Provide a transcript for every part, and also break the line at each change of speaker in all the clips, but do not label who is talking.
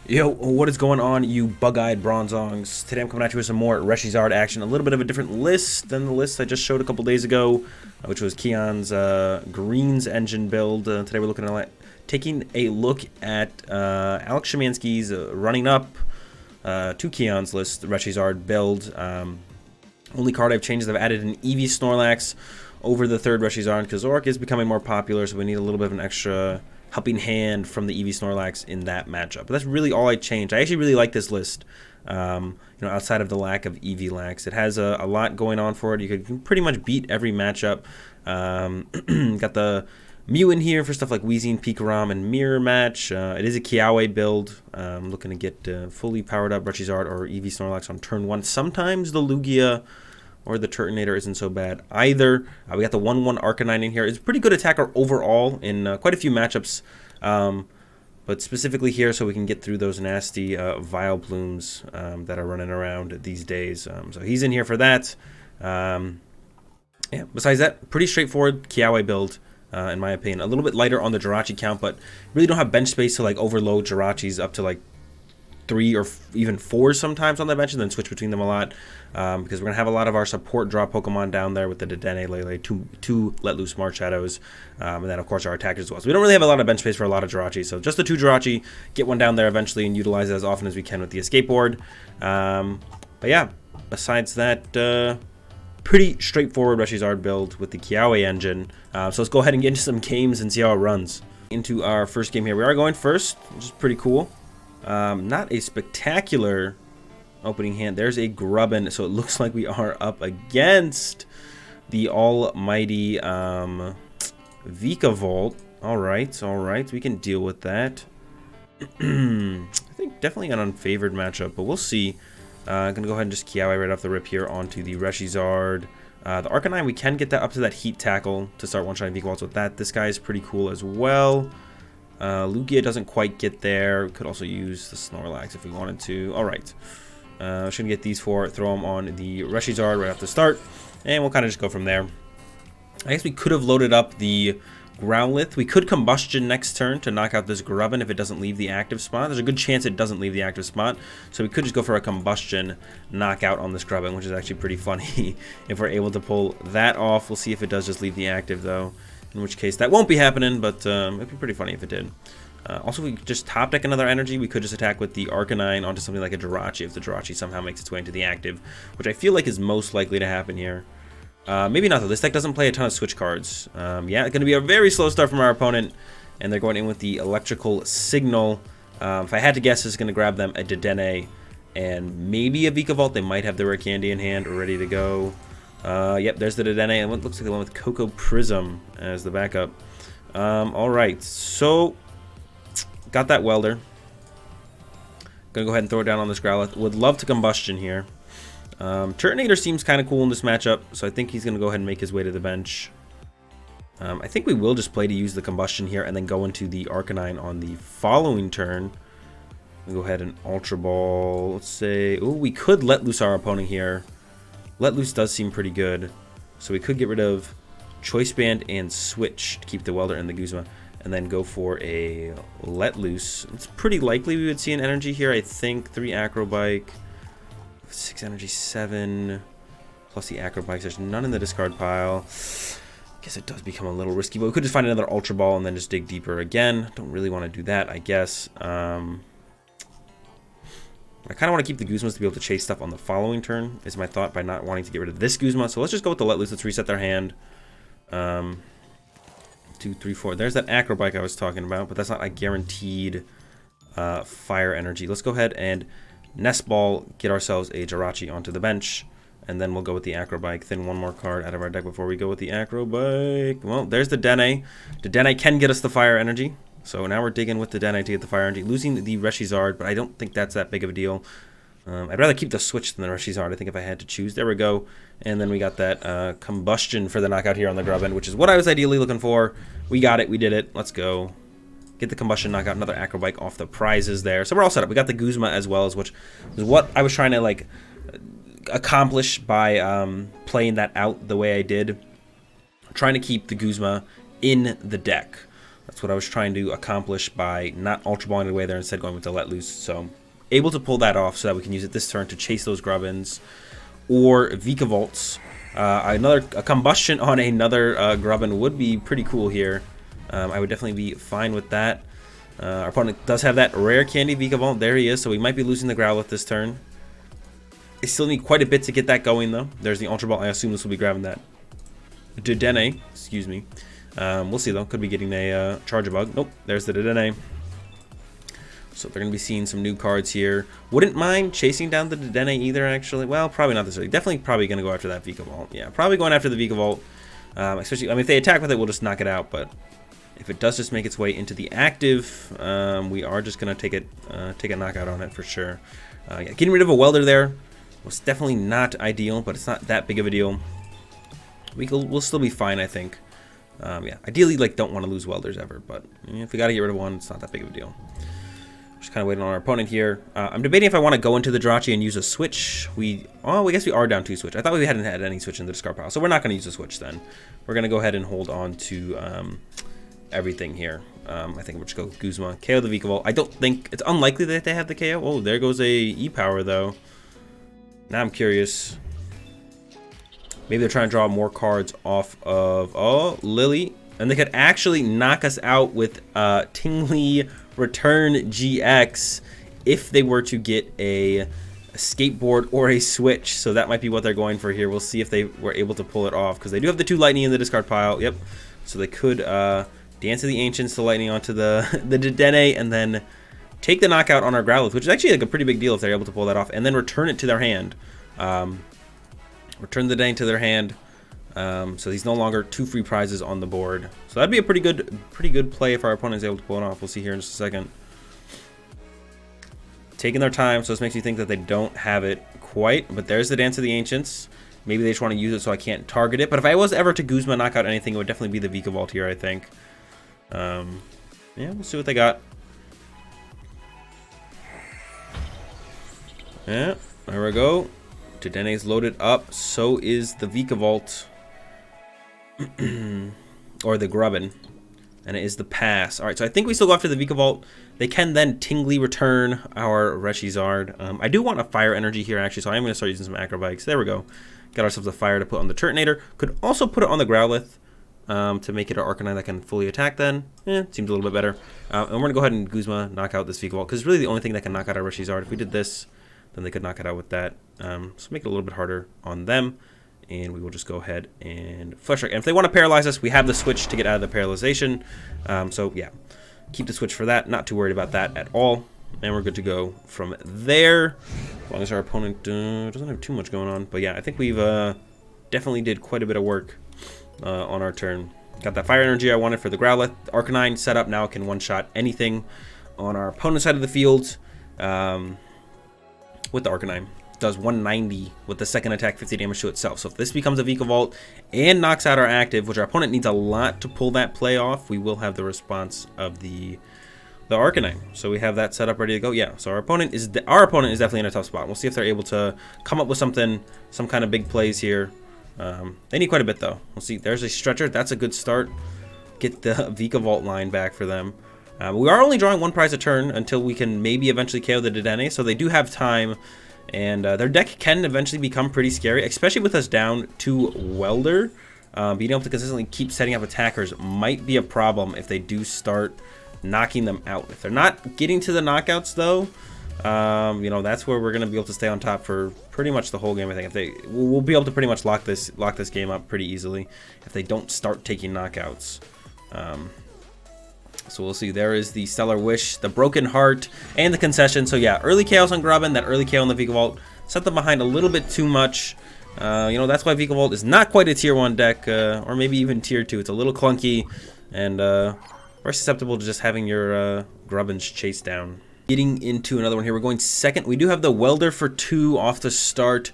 Yo, what is going on, you bug-eyed bronzongs? Today I'm coming at you with some more ReshiZard action. A little bit of a different list than the list I just showed a couple days ago, which was Kian's Greens engine build. Today we're looking at taking a look at Alex Szymanski's running up to Kian's list, the ReshiZard build. Only card I've changed is I've added an Eevee Snorlax over the third ReshiZard because Zoroark is becoming more popular, so we need a little bit of an extra helping hand from the Eevee Snorlax in that matchup. But that's really all I changed. I actually really like this list, outside of the lack of Eevee Lax. It has a lot going on for it. You can pretty much beat every matchup. Got the Mew in here for stuff like Weezing, Pikarom, and Mirror Match. It is a Kiawe build. I'm looking to get fully powered up ReshiZard or Eevee Snorlax on turn 1. Sometimes the Lugia or the Turtonator isn't so bad either. We got the 1/1 Arcanine in here. It's a pretty good attacker overall in quite a few matchups, but specifically here so we can get through those nasty Vileplumes that are running around these days. So he's in here for that. Yeah, besides that, pretty straightforward Kiawe build, in my opinion. A little bit lighter on the Jirachi count, but really don't have bench space to like overload Jirachis up to like 3 or even 4 sometimes on the bench and then switch between them a lot, because we're going to have a lot of our support draw Pokemon down there with the Dedenne, Lele, two Let Loose Marchados, and then of course our attackers as well. So we don't really have a lot of bench space for a lot of Jirachi, so just the 2 Jirachi, get one down there eventually and utilize it as often as we can with the escape board. But yeah, besides that, pretty straightforward ReshiZard build with the Kiawe engine. So let's go ahead and get into some games and see how it runs. Into our first game here. We are going first, which is pretty cool. Not a spectacular opening hand. There's a Grubbin, so it looks like we are up against the almighty Vikavolt. Alright, we can deal with that. I think definitely an unfavored matchup, but we'll see. I'm going to go ahead and just Kiawe right off the rip here onto the ReshiZard. The Arcanine, we can get that up to that Heat Tackle to start one-shotting Vikavolt with that. This guy is pretty cool as well. Lugia doesn't quite get there. We could also use the Snorlax if we wanted to. Alright. Shouldn't get these 4. Throw them on the ReshiZard right off the start. And we'll kind of just go from there. I guess we could have loaded up the Growlithe. We could Combustion next turn to knock out this Grubbin if it doesn't leave the active spot. There's a good chance it doesn't leave the active spot. So we could just go for a Combustion knockout on this Grubbin, which is actually pretty funny if we're able to pull that off. We'll see if it does just leave the active though. In which case that won't be happening, but it'd be pretty funny if it did. Also, if we could just top deck another energy, we could just attack with the Arcanine onto something like a Jirachi if the Jirachi somehow makes its way into the active, which I feel like is most likely to happen here. Maybe not though. This deck doesn't play a ton of switch cards. Yeah, it's going to be a very slow start from our opponent, and they're going in with the Electrical Signal. If I had to guess, it's going to grab them a Dedenne and maybe a Vikavolt. They might have the Rare Candy in hand ready to go. Yep, there's the Dedenne, and what looks like the one with Cocoa Prism as the backup. Alright, so got that Welder. Gonna go ahead and throw it down on this Growlithe. Would love to Combustion here. Turtonator seems kind of cool in this matchup, so I think he's gonna go ahead and make his way to the bench. I think we will just play to use the Combustion here and then go into the Arcanine on the following turn. We'll go ahead and Ultra Ball. Let's say, ooh, we could let loose our opponent here. Let Loose does seem pretty good, so we could get rid of Choice Band and Switch to keep the Welder and the Guzma, and then go for a Let Loose. It's pretty likely we would see an energy here, I think. 3 Acrobike, 6 energy, 7, plus the Acrobikes. There's none in the discard pile. Guess it does become a little risky, but we could just find another Ultra Ball and then just dig deeper again. Don't really want to do that, I guess. I kind of want to keep the Guzmas to be able to chase stuff on the following turn, is my thought, by not wanting to get rid of this Guzma. So let's just go with the Let Loose. Let's reset their hand. 2, 3, 4. There's that Acrobike I was talking about, but that's not a guaranteed fire energy. Let's go ahead and Nest Ball, get ourselves a Jirachi onto the bench, and then we'll go with the Acrobike. Thin one more card out of our deck before we go with the Acrobike. Well, there's the Dedenne. The Dedenne can get us the fire energy. So now we're digging with the Dedenne to get the fire energy. Losing the ReshiZard, but I don't think that's that big of a deal. I'd rather keep the Switch than the ReshiZard, I think, if I had to choose. There we go. And then we got that Combustion for the knockout here on the Grubbin, which is what I was ideally looking for. We got it. We did it. Let's go. Get the Combustion knockout. Another Acrobike off the prizes there. So we're all set up. We got the Guzma as well, which is what I was trying to like accomplish by playing that out the way I did. Trying to keep the Guzma in the deck. That's what I was trying to accomplish by not Ultra Balling away there, instead going with the Let Loose. So able to pull that off so that we can use it this turn to chase those Grubbins or Vikavolts. A combustion on another Grubbin would be pretty cool here. I would definitely be fine with that. Our opponent does have that rare candy Vikavolt. There he is, so we might be losing the Growlithe this turn. I still need quite a bit to get that going, though. There's the Ultra Ball. I assume this will be grabbing that. Dedenne, excuse me. We'll see, though. Could be getting a Charger Bug. Nope, there's the Dedenne. So they're going to be seeing some new cards here. Wouldn't mind chasing down the Dedenne either, actually. Well, probably not this early. Definitely probably going to go after that Vikavolt. Yeah, probably going after the Vikavolt. Especially, I mean, if they attack with it, we'll just knock it out. But if it does just make its way into the active, we are just going to take a knockout on it for sure. Yeah, getting rid of a Welder there was definitely not ideal, but it's not that big of a deal. We'll still be fine, I think. Yeah, ideally, like, don't want to lose Welders ever, but if we got to get rid of one, it's not that big of a deal. Just kind of waiting on our opponent here. I'm debating if I want to go into the Jirachi and use a switch. I guess we are down 2 switch. I thought we hadn't had any switch in the discard pile, so we're not going to use a switch then. We're going to go ahead and hold on to everything here. I think we'll just go Guzma, KO the Vikavolt. I don't think it's unlikely that they have the KO. Oh, there goes a E-Power though. Now I'm curious. Maybe they're trying to draw more cards off of Lily, and they could actually knock us out with Tingly Return GX if they were to get a skateboard or a switch. So that might be what they're going for here. We'll see if they were able to pull it off, because they do have the 2 lightning in the discard pile. Yep. So they could Dance of the Ancients to lightning onto the Dedenne, and then take the knockout on our Growlithe, which is actually like a pretty big deal if they're able to pull that off, and then return it to their hand. Return the Dedenne to their hand. So he's no longer 2 free prizes on the board. So that'd be a pretty good play if our opponent is able to pull it off. We'll see here in just a second. Taking their time, so this makes me think that they don't have it quite. But there's the Dance of the Ancients. Maybe they just want to use it so I can't target it. But if I was ever to Guzma knock out anything, it would definitely be the Vikavolt here, I think. Yeah, we'll see what they got. Yeah, there we go. Dedenne's loaded up. So is the Vikavolt. Or the Grubbin. And it is the pass. Alright, so I think we still go after the Vikavolt. They can then Tingly return our ReshiZard. I do want a Fire Energy here, actually, so I am going to start using some Acrobikes. There we go. Got ourselves a Fire to put on the Turtonator. Could also put it on the Growlithe to make it an Arcanine that can fully attack then. Seems a little bit better. And we're going to go ahead and Guzma knock out this Vikavolt, because it's really the only thing that can knock out our ReshiZard. If we did this, then they could knock it out with that. So make it a little bit harder on them. And we will just go ahead and Flesh Strike. And if they want to paralyze us, we have the switch to get out of the paralyzation. So yeah, keep the switch for that. Not too worried about that at all. And we're good to go from there. As long as our opponent doesn't have too much going on. But yeah, I think we've definitely did quite a bit of work on our turn. Got that Fire Energy I wanted for the Growlithe. Arcanine set up now can one-shot anything on our opponent's side of the field with the Arcanine. Does 190 with the second attack, 50 damage to itself. So if this becomes a Vikavolt and knocks out our active, which our opponent needs a lot to pull that play off, we will have the response of the Arcanine. So we have that set up ready to go. Yeah, so our opponent is definitely in a tough spot. We'll see if they're able to come up with something, some kind of big plays here. They need quite a bit though. We'll see. There's a Stretcher. That's a good start. Get the Vikavolt line back for them. We are only drawing 1 prize a turn until we can maybe eventually KO the Dedenne, so they do have time. And their deck can eventually become pretty scary, especially with us down to Welder. Being able to consistently keep setting up attackers might be a problem if they do start knocking them out. If they're not getting to the knockouts, though, you know, that's where we're going to be able to stay on top for pretty much the whole game. I think we'll be able to pretty much lock this game up pretty easily if they don't start taking knockouts. So we'll see. There is the Stellar Wish, the Broken Heart, and the Concession. So yeah, early Chaos on Grubbin, that early KO on the Vikavolt. Set them behind a little bit too much. You know, that's why Vikavolt is not quite a tier 1 deck, or maybe even tier 2. It's a little clunky, and very susceptible to just having your Grubbins chased down. Getting into another one here. We're going second. We do have the Welder for 2 off the start.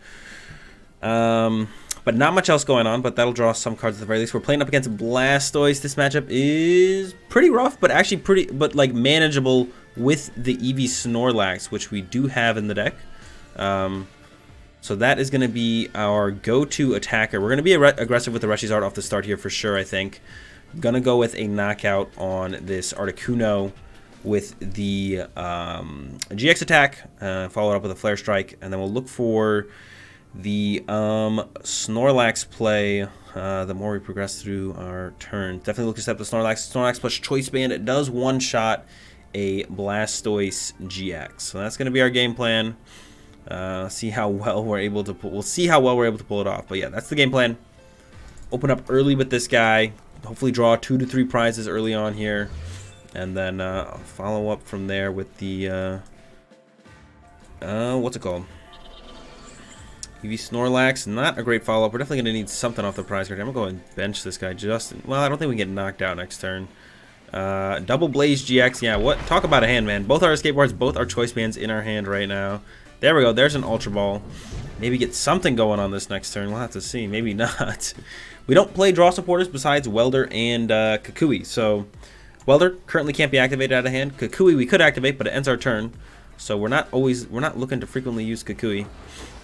But not much else going on, but that'll draw some cards at the very least. We're playing up against Blastoise. This matchup is pretty rough, but actually like manageable with the Eevee Snorlax, which we do have in the deck. So that is going to be our go-to attacker. We're going to be aggressive with the ReshiZard off the start here for sure, I think. Gonna go with a knockout on this Articuno with the GX attack, followed up with a Flare Strike, and then we'll look for the Snorlax play the more we progress through our turn. Definitely look to step the Snorlax. Snorlax plus Choice Band. It does one-shot a Blastoise GX. So that's going to be our game plan. See how well we're able to pull. We'll see how well we're able to pull it off. But yeah, that's the game plan. Open up early with this guy. Hopefully draw 2 to 3 prizes early on here. And then follow up from there with the what's it called? EV Snorlax, not a great follow-up. We're definitely going to need something off the prize card. I'm going to go and bench this guy just... Well, I don't think we can get knocked out next turn. Double Blaze GX. Yeah, what? Talk about a hand, man. Both our escape cards, both our choice bands in our hand right now. There we go. There's an Ultra Ball. Maybe get something going on this next turn. We'll have to see. Maybe not. We don't play draw supporters besides Welder and Kiawe. So, Welder currently can't be activated out of hand. Kiawe we could activate, but it ends our turn. So we're not looking to frequently use Kiawe.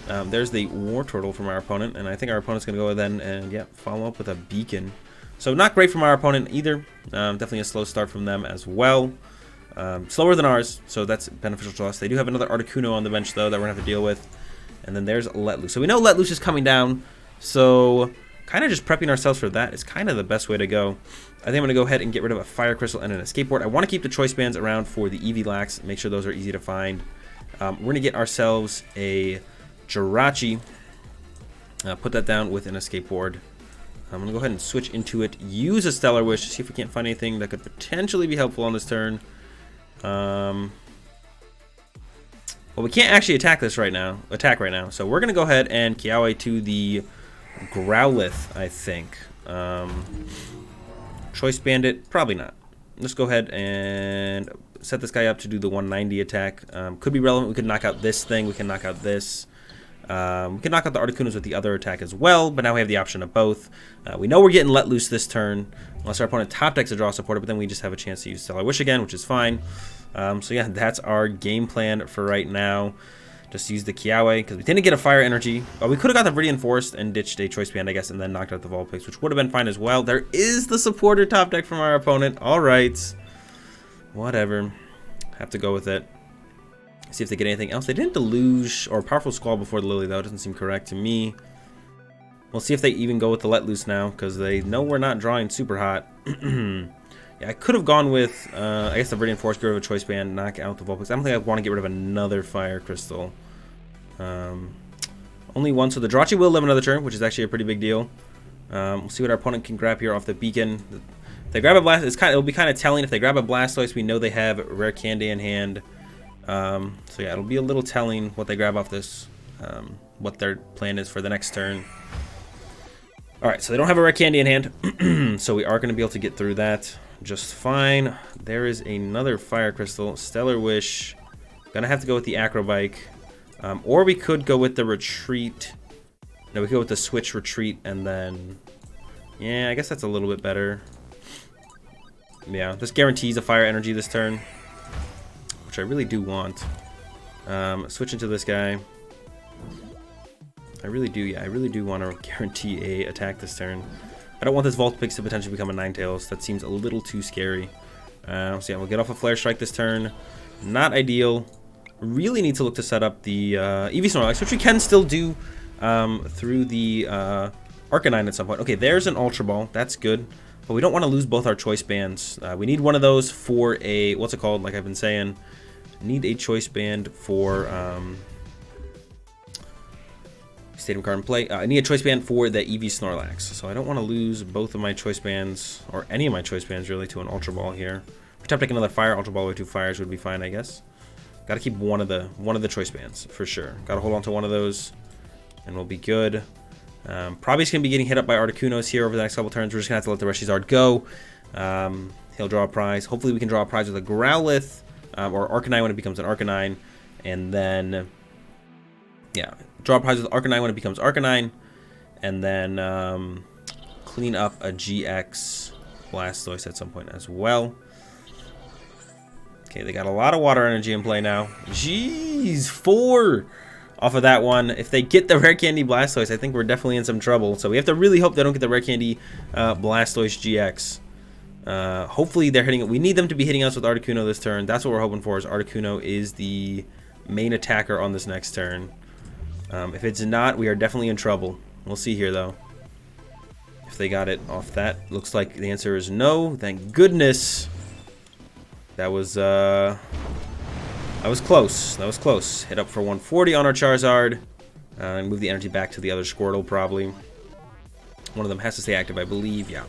There's the War Turtle from our opponent, and I think our opponent's going to go then and, yeah, follow up with a Beacon. So not great from our opponent either. Definitely a slow start from them as well. Slower than ours, so that's beneficial to us. They do have another Articuno on the bench, though, that we're going to have to deal with. And then there's Let Loose. So we know Let Loose is coming down, so kind of just prepping ourselves for that is kind of the best way to go. I think I'm going to go ahead and get rid of a Fire Crystal and an Escape Board. I want to keep the Choice Bands around for the EV Lax, make sure those are easy to find. We're going to get ourselves a Jirachi, put that down with an Escape Board. I'm going to go ahead and switch into it, use a Stellar Wish to see if we can't find anything that could potentially be helpful on this turn. Well, we can't actually attack right now, so we're going to go ahead and Kiawe to the Growlithe, I think. Choice Bandit, probably not. Let's go ahead and set this guy up to do the 190 attack. Could be relevant. We could knock out this thing. We can knock out this. We can knock out the Articunos with the other attack as well, but now we have the option of both. We know we're getting Let Loose this turn, unless our opponent top decks a draw supporter, but then we just have a chance to use Stellar Wish again, which is fine. So yeah, that's our game plan for right now. Just use the Kiawe, because we didn't get a Fire Energy. We could have got the Viridian Forest and ditched a Choice Band, I guess, and then knocked out the Vulpix, which would have been fine as well. There is the supporter top deck from our opponent. All right. Whatever. Have to go with it. See if they get anything else. They didn't Deluge or Powerful Squall before the Lily, though. It doesn't seem correct to me. We'll see if they even go with the Let Loose now, because they know we're not drawing super hot. Yeah, I could have gone with, I guess, the Viridian Force, get rid of a Choice Band, knock out the Vulpix. I don't think I want to get rid of another Fire Crystal. Only one, so the Jirachi will live another turn, which is actually a pretty big deal. We'll see what our opponent can grab here off the Beacon. If they grab a Blast, it'll be kind of telling. If they grab a Blastoise, we know they have Rare Candy in hand. So yeah, it'll be a little telling what they grab off this, what their plan is for the next turn. Alright, so they don't have a Rare Candy in hand, so we are going to be able to get through that just fine. There is another Fire Crystal, Stellar Wish. Gonna have to go with the Acrobike, or we could go with the Retreat. No, we could go with the Switch Retreat, and then, yeah, I guess that's a little bit better. Yeah, this guarantees a Fire Energy this turn, which I really do want. Switch into this guy. I really do, yeah, I really do want to guarantee a attack this turn. I don't want this Vulpix to potentially become a Ninetales. That seems a little too scary. So yeah, we'll get off a Flare Strike this turn. Not ideal. Really need to look to set up the EV Snorlax, which we can still do through the Arcanine at some point. Okay, there's an Ultra Ball. That's good. But we don't want to lose both our Choice Bands. We need one of those for a, what's it called, like I've been saying. Need a Choice Band for... Stadium card in play. I need a Choice Band for the EV Snorlax, so I don't want to lose both of my Choice Bands, or any of my Choice Bands really, to an Ultra Ball here. If we tap take another Fire, Ultra Ball with 2 fires would be fine, I guess. Got to keep one of the Choice Bands for sure. Got to hold on to one of those, and we'll be good. Probably just gonna be getting hit up by Articunos here over the next couple turns. We're just gonna have to let the ReshiZard go. He'll draw a prize. Hopefully, we can draw a prize with a Growlithe or Arcanine when it becomes an Arcanine, and then. Yeah, draw a prize with Arcanine when it becomes Arcanine, and then clean up a GX Blastoise at some point as well. Okay, they got a lot of water energy in play now. Jeez, 4 off of that one. If they get the Rare Candy Blastoise, I think we're definitely in some trouble. So we have to really hope they don't get the Rare Candy Blastoise GX. Hopefully they're hitting it. We need them to be hitting us with Articuno this turn. That's what we're hoping for, is Articuno is the main attacker on this next turn. If it's not, we are definitely in trouble. We'll see here, though. If they got it off that. Looks like the answer is no. Thank goodness. That was close. That was close. Hit up for 140 on our Charizard. And move the energy back to the other Squirtle, probably. One of them has to stay active, I believe. Yeah.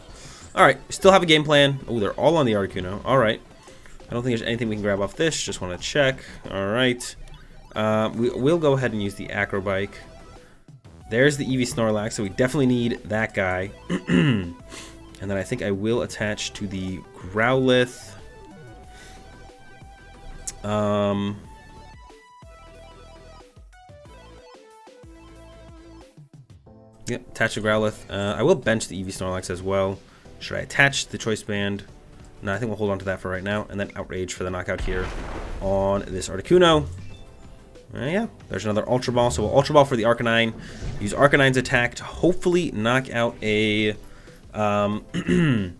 Alright, still have a game plan. Oh, they're all on the Articuno. Alright. I don't think there's anything we can grab off this. Just want to check. Alright. We'll go ahead and use the Acrobike. There's the Eevee Snorlax, so we definitely need that guy. And then I think I will attach to the Growlithe. Yep, attach the Growlithe. I will bench the Eevee Snorlax as well. Should I attach the Choice Band? No, I think we'll hold on to that for right now. And then Outrage for the knockout here on this Articuno. Yeah, there's another Ultra Ball. So we'll Ultra Ball for the Arcanine. Use Arcanine's attack to hopefully knock out a Articuno.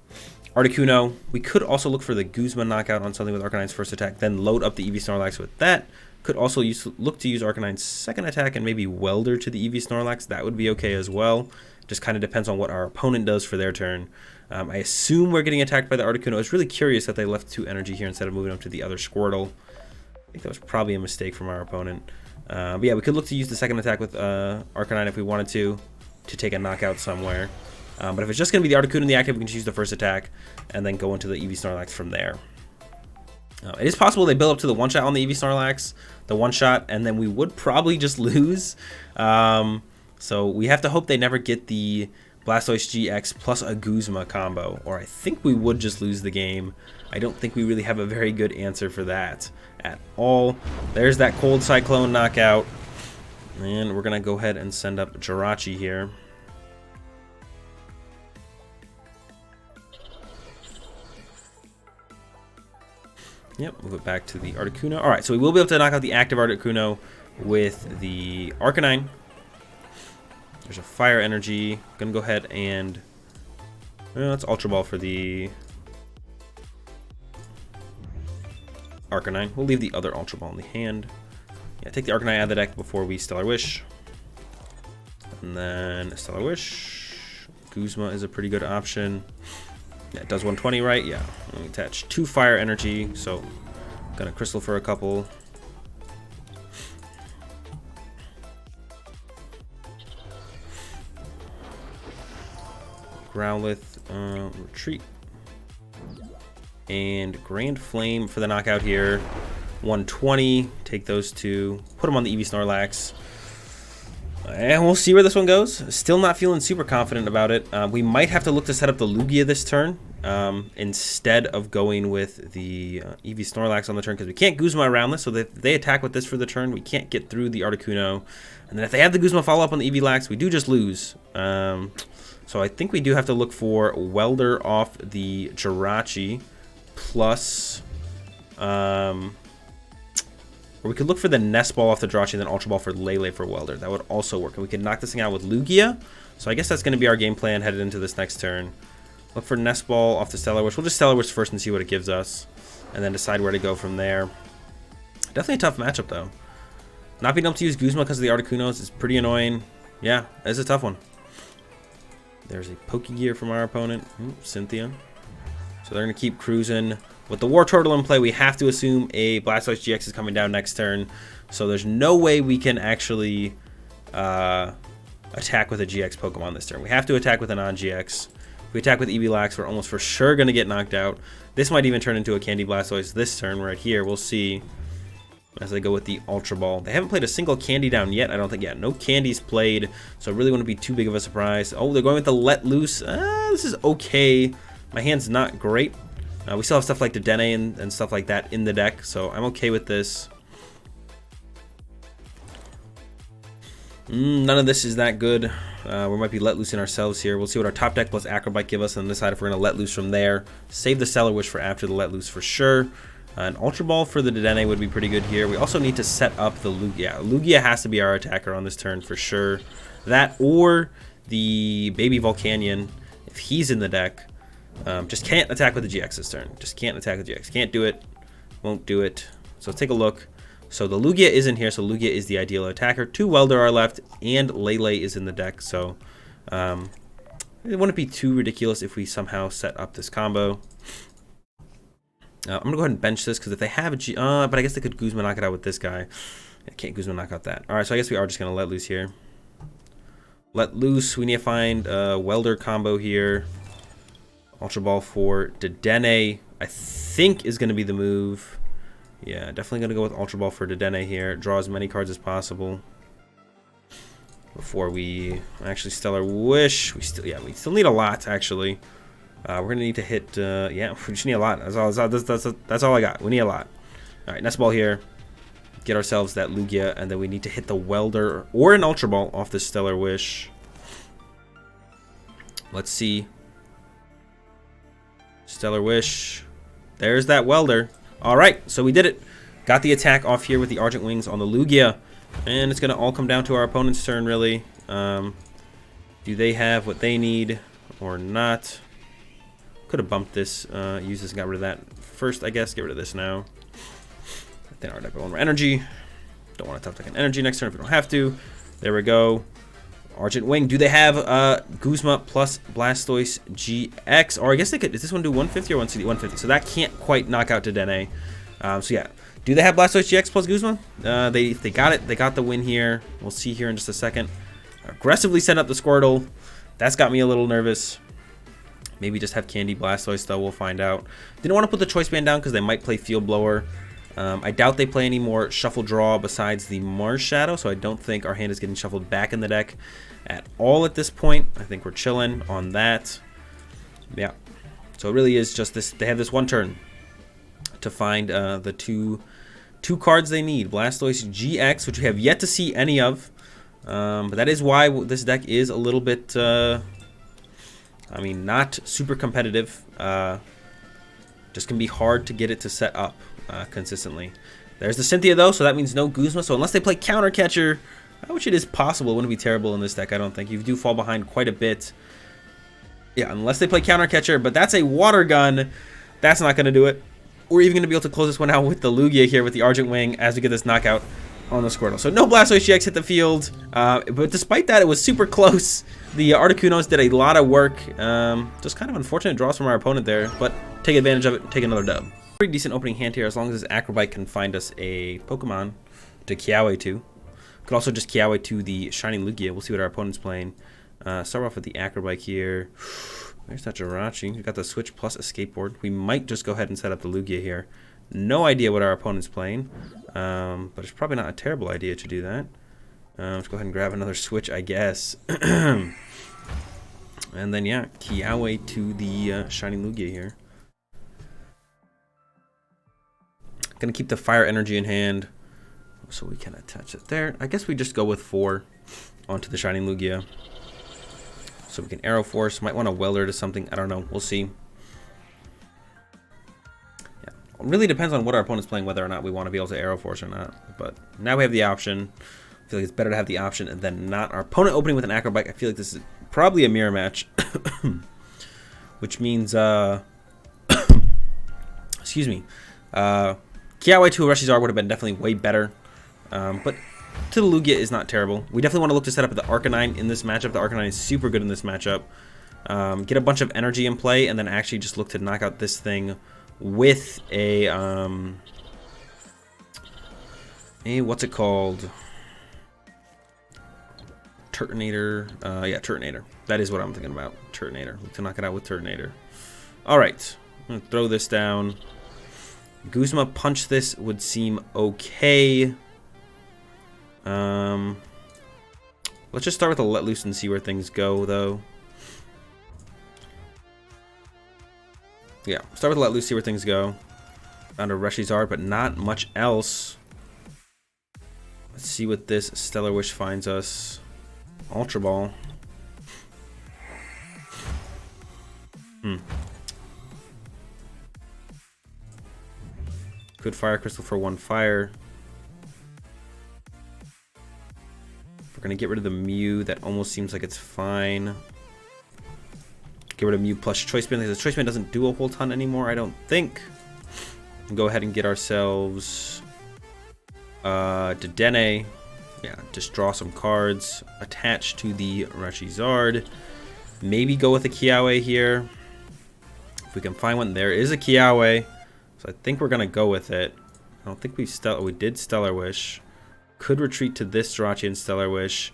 We could also look for the Guzma knockout on something with Arcanine's first attack, then load up the Eevee Snorlax with that. Could also look to use Arcanine's second attack and maybe Welder to the Eevee Snorlax. That would be okay as well. Just kind of depends on what our opponent does for their turn. I assume we're getting attacked by the Articuno. I was really curious that they left 2 energy here instead of moving up to the other Squirtle. I think that was probably a mistake from our opponent. But yeah, we could look to use the second attack with Arcanine if we wanted to take a knockout somewhere. But if it's just going to be the Articuno in the active, we can just use the first attack and then go into the Eevee Snorlax from there. It is possible they build up to the one-shot on the Eevee Snorlax, the one-shot, and then we would probably just lose. So we have to hope they never get the Blastoise GX plus a Guzma combo, or I think we would just lose the game. I don't think we really have a very good answer for that at all. There's that Cold Cyclone knockout. And we're going to go ahead and send up Jirachi here. Yep, move it back to the Articuno. Alright, so we will be able to knock out the active Articuno with the Arcanine. There's a Fire Energy. Gonna go ahead and... let's Ultra Ball for the Arcanine. We'll leave the other Ultra Ball in the hand. Yeah, take the Arcanine out of the deck before we Stellar Wish. And then Stellar Wish. Guzma is a pretty good option. Yeah, it does 120, right? Yeah. Let me attach 2 Fire Energy, so gonna Crystal for a couple. Growlithe, Retreat. And Grand Flame for the knockout here. 120, take those 2, put them on the Eevee Snorlax. And we'll see where this one goes. Still not feeling super confident about it. We might have to look to set up the Lugia this turn instead of going with the Eevee Snorlax on the turn, because we can't Guzma around this, so that if they attack with this for the turn, we can't get through the Articuno. And then if they have the Guzma follow up on the Eevee Lax, we do just lose. So I think we do have to look for Welder off the Jirachi plus... or we could look for the Nest Ball off the Jirachi and then Ultra Ball for Lele for Welder. That would also work. And we could knock this thing out with Lugia. So I guess that's going to be our game plan headed into this next turn. Look for Nest Ball off the Stellar Wish. We'll just Stellar Wish first and see what it gives us. And then decide where to go from there. Definitely a tough matchup, though. Not being able to use Guzma because of the Articunos is pretty annoying. Yeah, it's a tough one. There's a Pokegear from our opponent. Cynthia. So they're going to keep cruising. With the War Turtle in play, we have to assume a Blastoise GX is coming down next turn. So there's no way we can actually attack with a GX Pokemon this turn. We have to attack with a non-GX. If we attack with Eevee Lax, we're almost for sure going to get knocked out. This might even turn into a Candy Blastoise this turn right here. We'll see as they go with the Ultra Ball. They haven't played a single Candy down yet, I don't think. Yeah, no Candies played, so it really wouldn't be too big of a surprise. Oh, they're going with the Let Loose. This is okay. My hand's not great. We still have stuff like the Dedenne and stuff like that in the deck, so I'm okay with this. None of this is that good. We might be let loose in ourselves here. We'll see what our top deck plus Acrobite give us and decide if we're going to let loose from there. Save the Stellar Wish for after the let loose for sure. An Ultra Ball for the Dedenne would be pretty good here. We also need to set up the Lugia. Lugia has to be our attacker on this turn for sure. That or the Baby Volcanion if he's in the deck. Just can't attack with the GX this turn. Just can't attack with GX. Can't do it. Won't do it. So let's take a look. So the Lugia is in here. So Lugia is the ideal attacker. 2 Welder are left, and Lele is in the deck. So it wouldn't be too ridiculous if we somehow set up this combo. I'm going to go ahead and bench this, because if they have a but I guess they could Guzma knock it out with this guy. I can't Guzma knock out that. Alright, so I guess we are just going to let loose here. Let loose. We need to find a Welder combo here. Ultra Ball for Dedenne, I think, is going to be the move. Yeah, definitely going to go with Ultra Ball for Dedenne here. Draw as many cards as possible before we actually Stellar Wish. We still need a lot, actually. We're going to need to hit, yeah, we just need a lot. That's all I got. We need a lot. All right, Nest Ball here. Get ourselves that Lugia, and then we need to hit the Welder or an Ultra Ball off this Stellar Wish. Let's see. Stellar Wish. There's that Welder. All right, so we did it. Got the attack off here with the Argent Wings on the Lugia. And it's going to all come down to our opponent's turn, really. Do they have what they need or not? Could have bumped this, used this and got rid of that first, I guess. Get rid of this now. Then our deck with 1 more energy. Don't want to top deck an energy next turn if we don't have to. There we go. Argent Wing. Do they have Guzma plus Blastoise GX? Or I guess they could. Does this one do 150 or 160? 150. So that can't quite knock out Dedenne. So yeah. Do they have Blastoise GX plus Guzma? They got it. They got the win here. We'll see here in just a second. Aggressively set up the Squirtle. That's got me a little nervous. Maybe just have Candy Blastoise, though. We'll find out. Didn't want to put the Choice Band down because they might play Field Blower. I doubt they play any more Shuffle Draw besides the Mars Shadow, so I don't think our hand is getting shuffled back in the deck at all at this point. I think we're chilling on that. Yeah. So it really is just this. They have this one turn to find the two cards they need. Blastoise GX, which we have yet to see any of. But that is why this deck is a little bit... I mean, not super competitive. Just can be hard to get it to set up consistently. There's the Cynthia, though, so that means no Guzma. So unless they play Counter Catcher, which it is possible, it wouldn't be terrible in this deck, I don't think. You do fall behind quite a bit. Yeah, unless they play Counter Catcher, but that's a Water Gun. That's not going to do it. We're even going to be able to close this one out with the Lugia here with the Argent Wing as we get this knockout on the Squirtle. So no Blastoise GX hit the field, but despite that, it was super close. The Articunos did a lot of work. Just kind of unfortunate draws from our opponent there, but take advantage of it, take another dub. Pretty decent opening hand here, as long as this Acrobite can find us a Pokemon to Kiawe to. Could also just Kiawe to the Shining Lugia. We'll see what our opponent's playing. Start off with the Acrobite here. There's that Jirachi. We've got the Switch plus a Skateboard. We might just go ahead and set up the Lugia here. No idea what our opponent's playing, but it's probably not a terrible idea to do that. Let's go ahead and grab another Switch, I guess. And then, yeah, Kiawe to the Shining Lugia here. Gonna keep the Fire Energy in hand, so we can attach it there. I guess we just go with 4 onto the Shining Lugia. So we can Arrow Force. Might want to Welder to something. I don't know. We'll see. Yeah. It really depends on what our opponent's playing, whether or not we want to be able to Arrow Force or not. But now we have the option. I feel like it's better to have the option than not. Our opponent opening with an Acrobite. I feel like this is probably a mirror match. Which means, excuse me. Kiawe to a ReshiZard would have been definitely way better. But to the Lugia is not terrible. We definitely want to look to set up the Arcanine in this matchup. The Arcanine is super good in this matchup. Get a bunch of energy in play, and then actually just look to knock out this thing with a what's it called? Turtonator. Yeah, Turtonator. That is what I'm thinking about. Turtonator. Look to knock it out with Turtonator. Alright. I'm going to throw this down. Guzma punch this would seem okay. Let's just start with a Let Loose and see where things go, though. Yeah, start with a Let Loose, see where things go. Found a ReshiZard, but not much else. Let's see what this Stellar Wish finds us. Ultra Ball. Good Fire Crystal for 1 fire. We're going to get rid of the Mew. That almost seems like it's fine. Get rid of Mew plus Choice Band, because the Choice Band doesn't do a whole ton anymore, I don't think. And go ahead and get ourselves Dedenne. Yeah, just draw some cards. Attach to the ReshiZard. Maybe go with a Kiawe here. If we can find one, there is a Kiawe. So I think we're going to go with it. I don't think we did Stellar Wish. Could retreat to this Jirachi and Stellar Wish.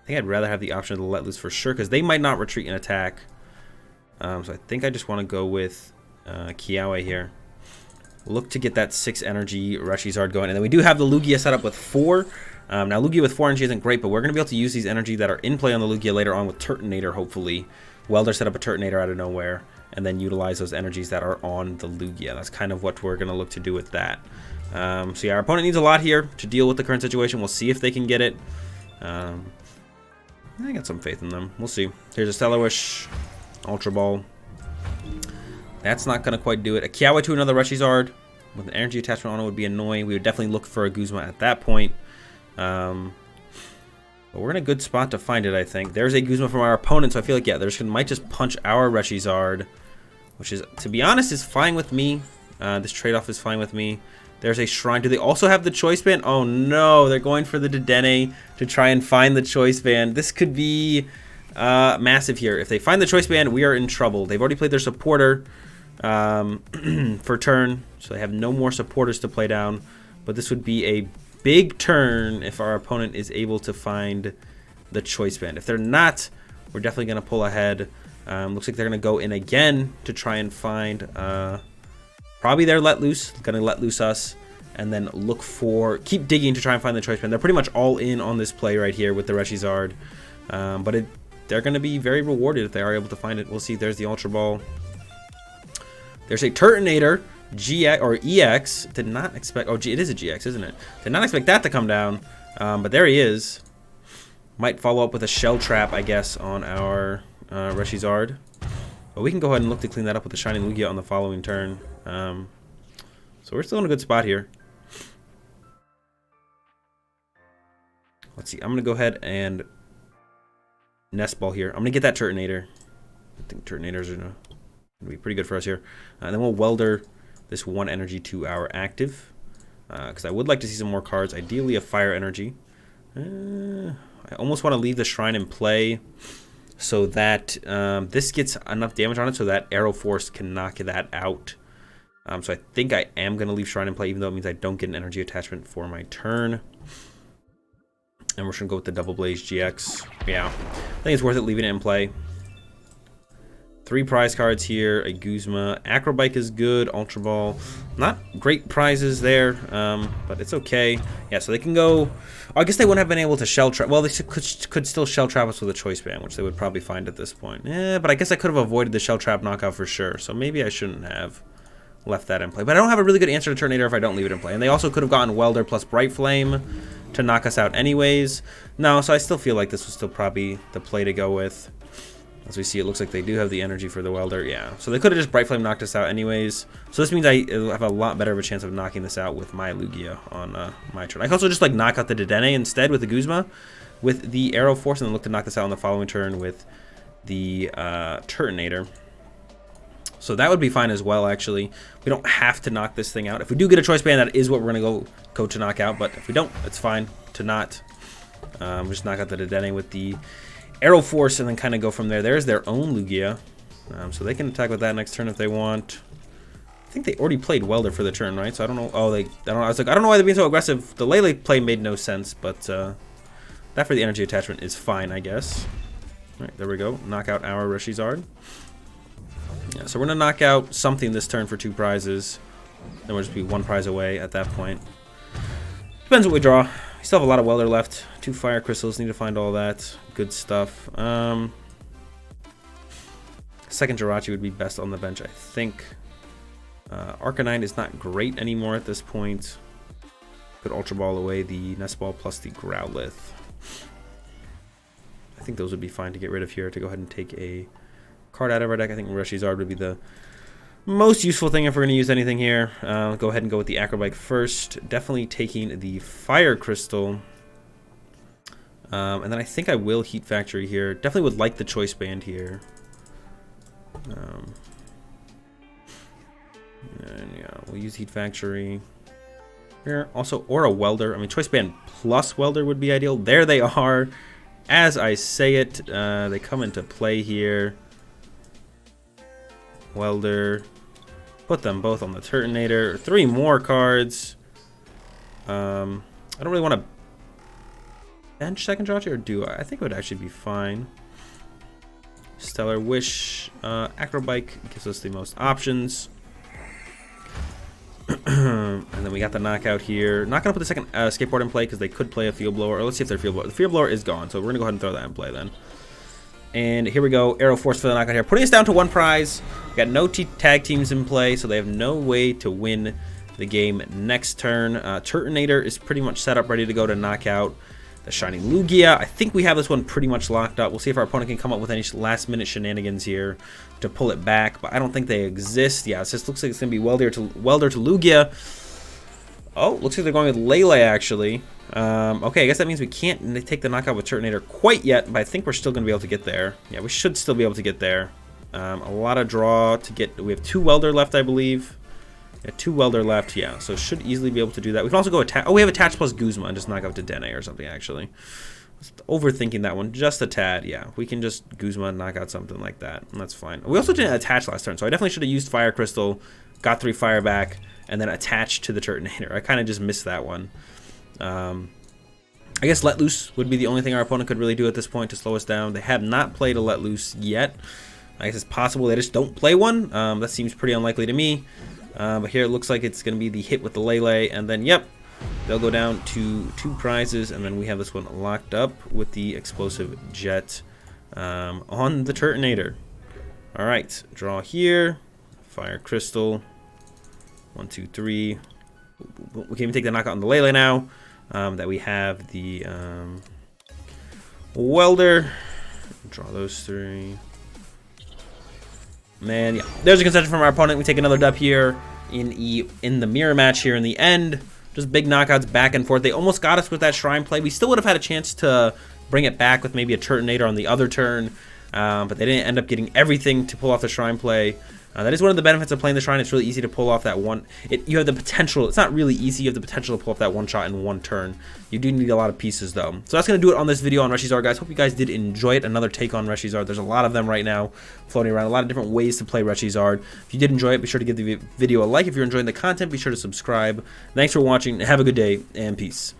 I think I'd rather have the option to let loose for sure, because they might not retreat and attack. So I think I just want to go with Kiawe here. Look to get that 6 energy ReshiZard going. And then we do have the Lugia set up with 4. Now Lugia with 4 energy isn't great, but we're going to be able to use these energy that are in play on the Lugia later on with Turtonator, hopefully. Welder set up a Turtonator out of nowhere, and then utilize those energies that are on the Lugia. That's kind of what we're going to look to do with that. So yeah, our opponent needs a lot here to deal with the current situation. We'll see if they can get it. I got some faith in them. We'll see. Here's a Stellar Wish, Ultra Ball. That's not going to quite do it. A Kiawe to another ReshiZard with an energy attachment on it would be annoying. We would definitely look for a Guzma at that point. But we're in a good spot to find it, I think. There's a Guzma from our opponent, so I feel like, yeah, might just punch our ReshiZard, which is, to be honest, is fine with me. This trade-off is fine with me. There's a Shrine. Do they also have the Choice Band? Oh, no. They're going for the Dedenne to try and find the Choice Band. This could be massive here. If they find the Choice Band, we are in trouble. They've already played their supporter for turn, so they have no more supporters to play down. But this would be a big turn if our opponent is able to find the Choice Band. If they're not, we're definitely going to pull ahead. Looks like they're going to go in again to try and find probably their Let Loose. Going to let loose us and then keep digging to try and find the Choice Band. They're pretty much all in on this play right here with the ReshiZard. But they're going to be very rewarded if they are able to find it. We'll see. There's the Ultra Ball. There's a Turtonator GX or EX. Did not expect. Oh, it is a GX, isn't it? Did not expect that to come down. But there he is. Might follow up with a Shell Trap, I guess, on our ReshiZard. But we can go ahead and look to clean that up with the Shining Lugia on the following turn. So we're still in a good spot here. Let's see. I'm going to go ahead and Nest Ball here. I'm going to get that Turtonator. I think Turtonators are going to be pretty good for us here. And then we'll Welder this 1 energy to our active. Because I would like to see some more cards. Ideally a Fire Energy. I almost want to leave the Shrine in play so that this gets enough damage on it so that Arrow Force can knock that out. So I think I am going to leave Shrine in play, even though it means I don't get an energy attachment for my turn. And we're just going to go with the Double Blaze GX. Yeah, I think it's worth it leaving it in play. 3 prize cards here, a Guzma. Acrobike is good, Ultra Ball. Not great prizes there, but it's okay. Yeah, so they can go... Oh, I guess they wouldn't have been able to Shell Trap... Well, they could still Shell Trap us with a Choice Band, which they would probably find at this point. But I guess I could have avoided the Shell Trap knockout for sure, so maybe I shouldn't have left that in play. But I don't have a really good answer to Turtonator if I don't leave it in play. And they also could have gotten Welder plus Bright Flame to knock us out anyways. No, so I still feel like this was still probably the play to go with. As we see, it looks like they do have the energy for the Welder. Yeah, so they could have just Bright Flame knocked us out anyways. So this means I have a lot better of a chance of knocking this out with my Lugia on my turn. I can also just like knock out the Dedenne instead with the Guzma with the Arrow Force, and then look to knock this out on the following turn with the Turtonator. So that would be fine as well, actually. We don't have to knock this thing out. If we do get a Choice Band, that is what we're going to go to knock out. But if we don't, it's fine to not. Just knock out the Dedenne with the Arrow Force and then kind of go from there. There's their own Lugia. So they can attack with that next turn if they want. I think they already played Welder for the turn, right? So I don't know. Oh, I was like, I don't know why they're being so aggressive. The Lele play made no sense, but that for the energy attachment is fine, I guess. All right, there we go. Knock out our ReshiZard. Yeah, so we're going to knock out something this turn for 2 prizes. Then we'll just be 1 prize away at that point. Depends what we draw. We still have a lot of Welder left. 2 Fire Crystals. Need to find all that. Good stuff. Second Jirachi would be best on the bench, I think. Arcanine is not great anymore at this point. Could Ultra Ball away the Nest Ball plus the Growlithe. I think those would be fine to get rid of here to go ahead and take a card out of our deck. I think ReshiZard would be the most useful thing if we're going to use anything here. Go ahead and go with the Acrobike first. Definitely taking the Fire Crystal. And then I think I will Heat Factory here. Definitely would like the Choice Band here. And yeah, we'll use Heat Factory here. Also, or a Welder. I mean, Choice Band plus Welder would be ideal. There they are. As I say it, they come into play here. Welder. Put them both on the Turtonator. 3 more cards. I don't really want to bench second draw here, or do I? I think it would actually be fine. Stellar Wish. Acrobike gives us the most options. And then we got the knockout here. Not going to put the second skateboard in play because they could play a field blower. Or let's see if their field blower. The field blower is gone, so we're going to go ahead and throw that in play then. And here we go. Arrow Force for the knockout here. Putting us down to 1 prize. We got no tag teams in play, so they have no way to win the game next turn. Turtonator is pretty much set up, ready to go to knock out the Shiny Lugia. I think we have this one pretty much locked up. We'll see if our opponent can come up with any last-minute shenanigans here to pull it back, but I don't think they exist. Yeah, it just looks like it's going to be Welder to Lugia. Oh, looks like they're going with Lele, actually. Okay, I guess that means we can't take the knockout with Turtonator quite yet, but I think we're still going to be able to get there. Yeah, we should still be able to get there. A lot of draw to get. We have 2 Welder left, I believe. Yeah, 2 Welder left, yeah, so should easily be able to do that. We can also go attach. Oh, we have attach plus Guzma and just knock out to Dene or something, actually. Overthinking that one just a tad. Yeah, we can just Guzma and knock out something like that, and that's fine. We also didn't attach last turn, so I definitely should have used Fire Crystal, got 3 Fire back, and then attached to the Turtonator. I kind of just missed that one. I guess Let Loose would be the only thing our opponent could really do at this point to slow us down. They have not played a Let Loose yet. I guess it's possible they just don't play one. That seems pretty unlikely to me. But here it looks like it's going to be the hit with the Lele, and then, yep, they'll go down to 2 prizes, and then we have this one locked up with the Explosive Jet on the Turtonator. All right, draw here, Fire Crystal, 1, 2, 3. We can even take the knockout on the Lele now. That we have the Welder. Draw those 3. Man, yeah. There's a concession from our opponent. We take another dub here in the mirror match here in the end. Just big knockouts back and forth. They almost got us with that Shrine play. We still would have had a chance to bring it back with maybe a Turtonator on the other turn. But they didn't end up getting everything to pull off the Shrine play. That is one of the benefits of playing the Shrine. It's really easy to pull off that one. You have the potential. It's not really easy. You have the potential to pull off that one shot in 1 turn. You do need a lot of pieces, though. So that's going to do it on this video on ReshiZard, guys. Hope you guys did enjoy it. Another take on ReshiZard. There's a lot of them right now floating around. A lot of different ways to play ReshiZard. If you did enjoy it, be sure to give the video a like. If you're enjoying the content, be sure to subscribe. Thanks for watching. Have a good day, and peace.